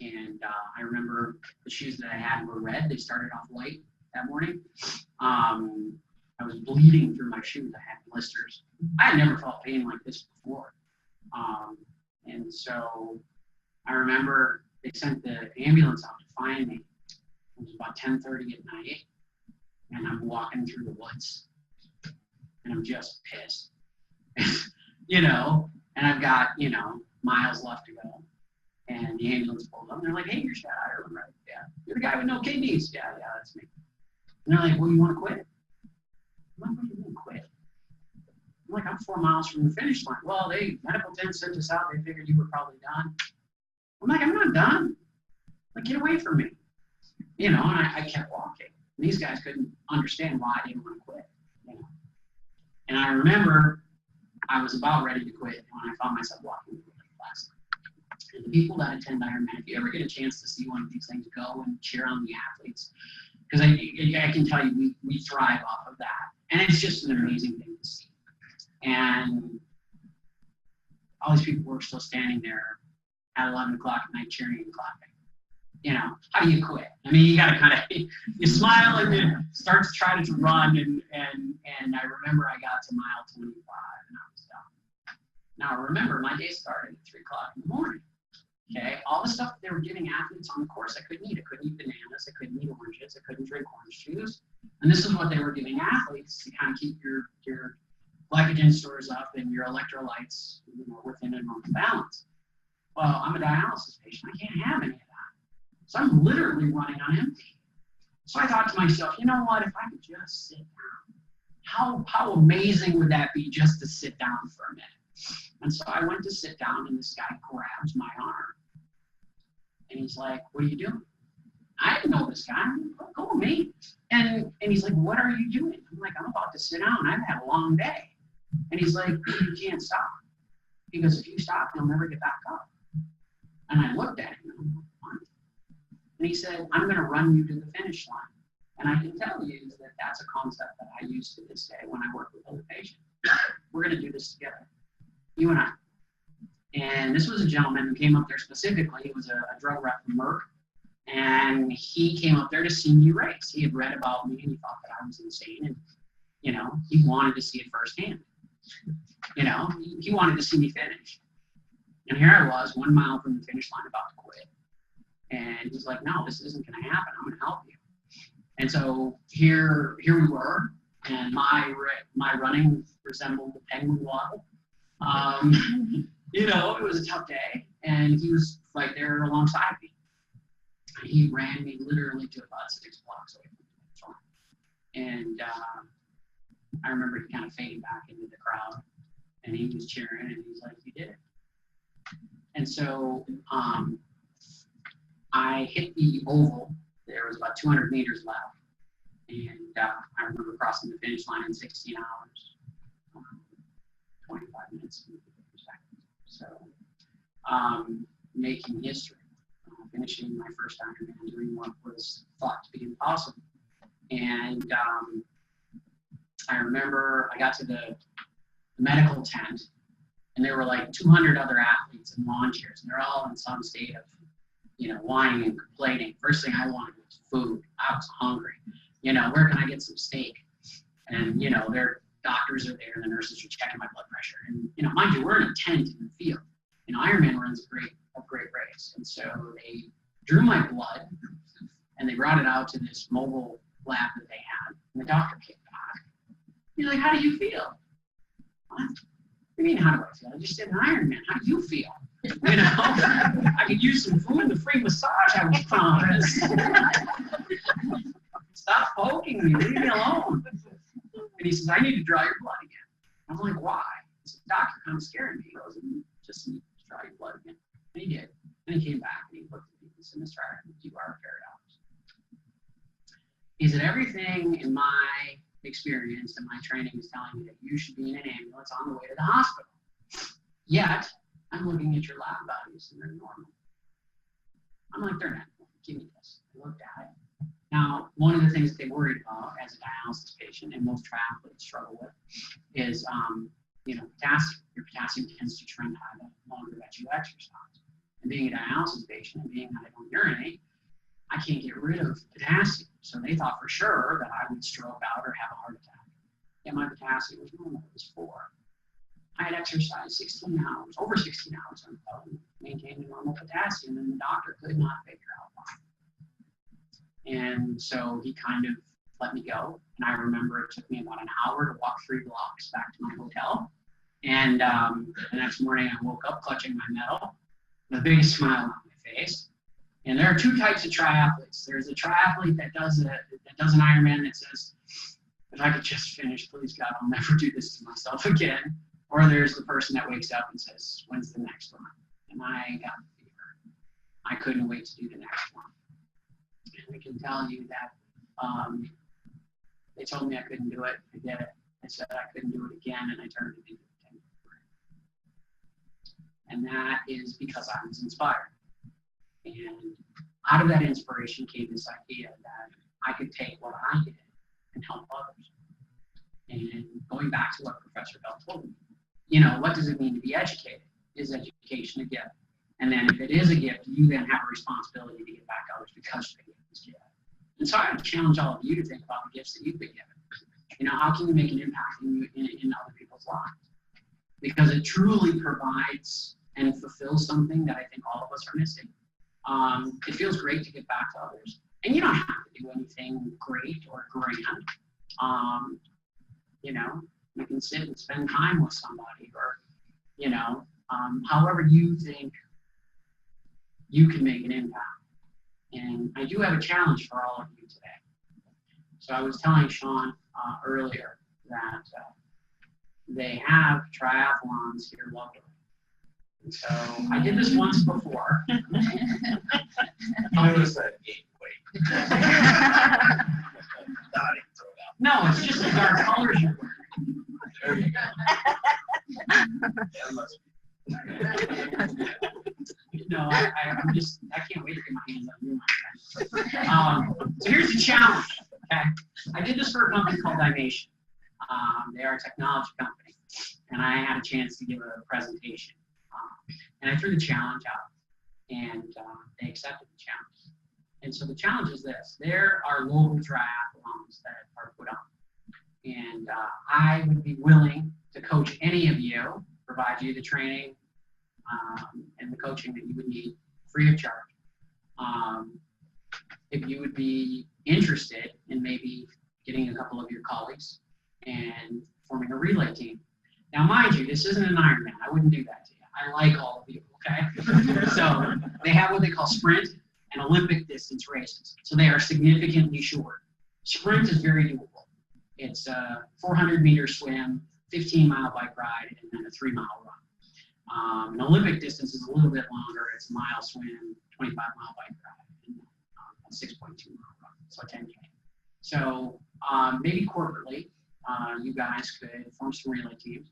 [SPEAKER 1] And I remember the shoes that I had were red. They started off white that morning. I was bleeding through my shoes. I had blisters. I had never felt pain like this before. And so I remember they sent the ambulance out to find me. It was about 10:30 at night. And I'm walking through the woods. And I'm just pissed. You know, and I've got, you know, miles left to go. And the ambulance pulled up, and they're like, hey, you're Shad Ireland, right? Yeah. You're the guy with no kidneys. Yeah, that's me. And they're like, well, you want to quit? I'm like, what do you mean quit? I'm like, I'm 4 miles from the finish line. Well, medical tent sent us out. They figured you were probably done. I'm like, I'm not done. Like, get away from me. You know, and I kept walking. And these guys couldn't understand why I didn't want to quit. You know? And I remember I was about ready to quit when I found myself walking to the last night. And the people that attend Ironman, if you ever get a chance to see one of these things, go and cheer on the athletes. Because I can tell you, we thrive off of that. And it's just an amazing thing to see. And all these people were still standing there at 11 o'clock at night cheering and clapping. You know, how do you quit? I mean, you got to kind of, you smile and then start to try to run. And I remember I got to mile 25 and I was done. Now, remember, my day started at 3 o'clock in the morning. Okay, all the stuff that they were giving athletes on the course, I couldn't eat. I couldn't eat bananas. I couldn't eat oranges. I couldn't drink orange juice. And this is what they were giving athletes to kind of keep your glycogen stores up and your electrolytes, you know, within a normal balance. Well, I'm a dialysis patient. I can't have any of that. So I'm literally running on empty. So I thought to myself, you know what? If I could just sit down, how amazing would that be just to sit down for a minute? And so I went to sit down, and this guy grabs my arm. And he's like, what are you doing? I didn't know this guy. I'm like, go with me. And he's like, what are you doing? I'm like, I'm about to sit down. I've had a long day. And he's like, you can't stop. He goes, if you stop, you'll never get back up. And I looked at him, and I'm like, what? And he said, I'm going to run you to the finish line. And I can tell you that that's a concept that I use to this day when I work with other patients. We're going to do this together, you and I. And this was a gentleman who came up there specifically. He was a drug rep from Merck. And he came up there to see me race. He had read about me and he thought that I was insane. And, you know, he wanted to see it firsthand. You know, he wanted to see me finish. And here I was, 1 mile from the finish line, about to quit. And he's like, no, this isn't going to happen. I'm going to help you. And so here we were. And my running resembled the penguin waddle. You know, it was a tough day. And he was right there alongside me. And he ran me literally to about 6 blocks away from the finish line. And I remember he kind of fading back into the crowd, and he was cheering, and he's like, "You did it." And so I hit the oval. There was about 200 meters left. And I remember crossing the finish line in 16 hours, 25 minutes. So making history, finishing my first Ironman, doing what was thought to be impossible. And I remember I got to the medical tent, and there were like 200 other athletes in lawn chairs, and they're all in some state of, whining and complaining. First thing I wanted was food. I was hungry. Where can I get some steak? And, their doctors are there, and the nurses are checking my blood pressure. And, mind you, we're in a tent in the field. Ironman runs a great race. And so they drew my blood, and they brought it out to this mobile lab that they had. And the doctor came back. He's like, "How do you feel?" "What do you mean, how do I feel? I just did an Ironman. How do you feel?" I could use some food and the free massage I was promised. "Stop poking me, leave me alone." And he says, "I need to draw your blood again." I'm like, "Why?" He said, "Doctor, kind of scared me." He goes, "Just need to draw your blood again." And he did. And he came back and he looked at me and said, "Mr. Ireland, you are a paradox." He said, "Everything in my experience and my training is telling me that you should be in an ambulance on the way to the hospital. Yet, I'm looking at your lab values and they're normal." I'm like, "They're not normal. Give me this." I looked at it. Now, one of the things that they worried about as a dialysis patient, and most triathletes struggle with, is potassium. Your potassium tends to trend high the longer that you exercise. And being a dialysis patient and being that I don't urinate, I can't get rid of potassium. So they thought for sure that I would stroke out or have a heart attack. Yet my potassium was normal. It was 4. I had exercised 16 hours, over 16 hours on the phone, maintaining normal potassium, and the doctor could not figure out why. And so he kind of let me go. And I remember it took me about an hour to walk 3 blocks back to my hotel. And the next morning I woke up clutching my medal with a big smile on my face. And there are 2 types of triathletes. There's a triathlete that does an Ironman that says, "If I could just finish, please God, I'll never do this to myself again." Or there's the person that wakes up and says, "When's the next one?" And I got the fever. I couldn't wait to do the next one. And I can tell you that they told me I couldn't do it. I did it. I said I couldn't do it again, and I turned it into a 10-year career. And that is because I was inspired. And out of that inspiration came this idea that I could take what I did and help others. And going back to what Professor Bell told me, what does it mean to be educated? Is education a gift? And then if it is a gift, you then have a responsibility to give back to others because the gift is given. And so I would challenge all of you to think about the gifts that you've been given. How can you make an impact in other people's lives? Because it truly provides and fulfills something that I think all of us are missing. It feels great to give back to others. And you don't have to do anything great or grand. You can sit and spend time with somebody, or, however you think you can make an impact. And I do have a challenge for all of you today. So I was telling Sean earlier that they have triathlons here locally. And so I did this once before.
[SPEAKER 2] I was at 8 weight.
[SPEAKER 1] No, it's just the dark colors you're wearing.
[SPEAKER 2] There you go. That must be.
[SPEAKER 1] I can't wait to get my hands on you, my friend. So here's the challenge, okay? I did this for a company called Dimation. They are a technology company, and I had a chance to give a presentation. And I threw the challenge out, and they accepted the challenge. And so the challenge is this. There are local triathlons that are put on. And I would be willing to coach any of you, provide you the training and the coaching that you would need free of charge. If you would be interested in maybe getting a couple of your colleagues and forming a relay team. Now, mind you, this isn't an Ironman. I wouldn't do that to you. I like all of you, okay? So they have what they call sprint and Olympic distance races. So they are significantly short. Sprint is very doable. It's a 400-meter swim, 15-mile bike ride, and then a 3-mile run. An Olympic distance is a little bit longer. It's a mile swim, 25-mile bike ride, and a 6.2-mile run, so 10K. So maybe corporately, you guys could form some relay teams,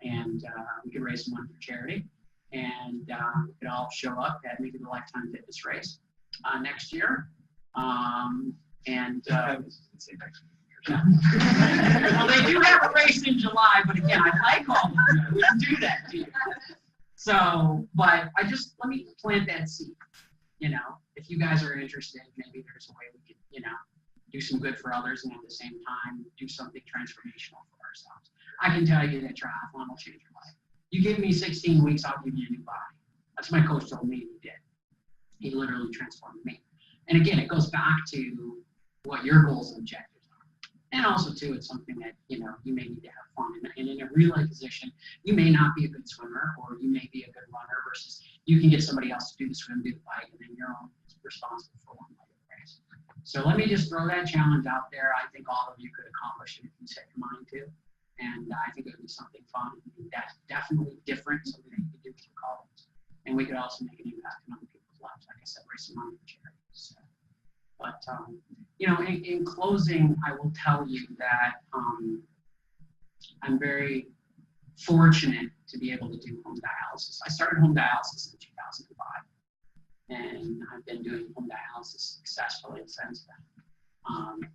[SPEAKER 1] and we could raise some money for charity, and we could all show up at maybe the Lifetime Fitness race next year. Well, they do have a race in July, but again, I like all of you. I wouldn't do that to you. So, but let me plant that seed. You know, if you guys are interested, maybe there's a way we could, you know, do some good for others and at the same time do something transformational for ourselves. I can tell you that triathlon will change your life. You give me 16 weeks, I'll give you a new body. That's what my coach told me he did. He literally transformed me. And again, it goes back to what your goals and objectives are. And also, too, it's something that, you know, you may need to have fun. And in a relay position, you may not be a good swimmer, or you may be a good runner, versus you can get somebody else to do the swim, do the bike, and then you're responsible for one leg of the race. So let me just throw that challenge out there. I think all of you could accomplish it if you set your mind to. And I think it would be something fun. That's definitely different, something that you could do with your colleagues. And we could also make an impact on other people's lives. Like I said, raise some money for charity. So, but, you know, in closing, I will tell you that I'm very fortunate to be able to do home dialysis. I started home dialysis in 2005. And I've been doing home dialysis successfully since then.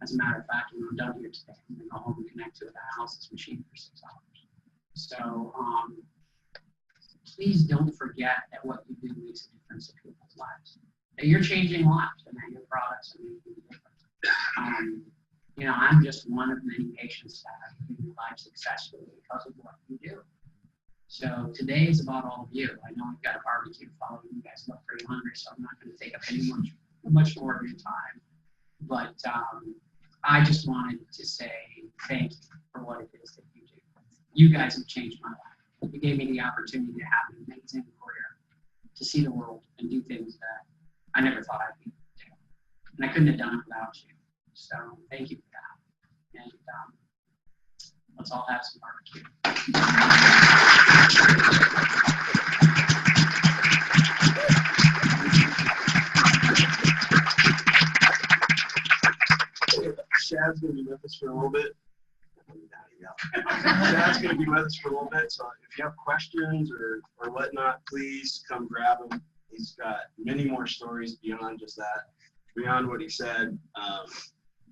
[SPEAKER 1] As a matter of fact, when I'm done here today, I'm going to go home and connect to a dialysis machine for 6 hours. So please don't forget that what you do makes a difference in people's lives. That you're changing lives and that your products are making a difference. You know, I'm just one of many patients that have lived lives successfully because of what you do. So today is about all of you. I know we've got a barbecue following. You guys look pretty hungry, so I'm not going to take up any much more of your time. But I just wanted to say thank you for what it is that you do. You guys have changed my life. You gave me the opportunity to have an amazing career, to see the world and do things that I never thought I'd be able to do. And I couldn't have done it without you. So thank you for that. And let's all have some barbecue.
[SPEAKER 2] Shad's going to be with us for a little bit. Shad's going to be with us for a little bit, so if you have questions or whatnot, please come grab him. He's got many more stories beyond just that, beyond what he said.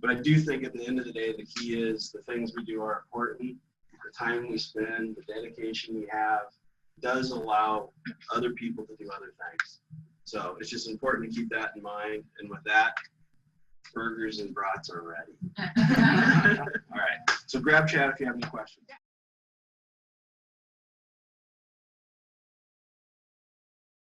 [SPEAKER 2] But I do think at the end of the day, the key is the things we do are important. The time we spend, the dedication we have does allow other people to do other things. So it's just important to keep that in mind. And with that, burgers and brats are ready. All right. So grab Chad if you have any questions.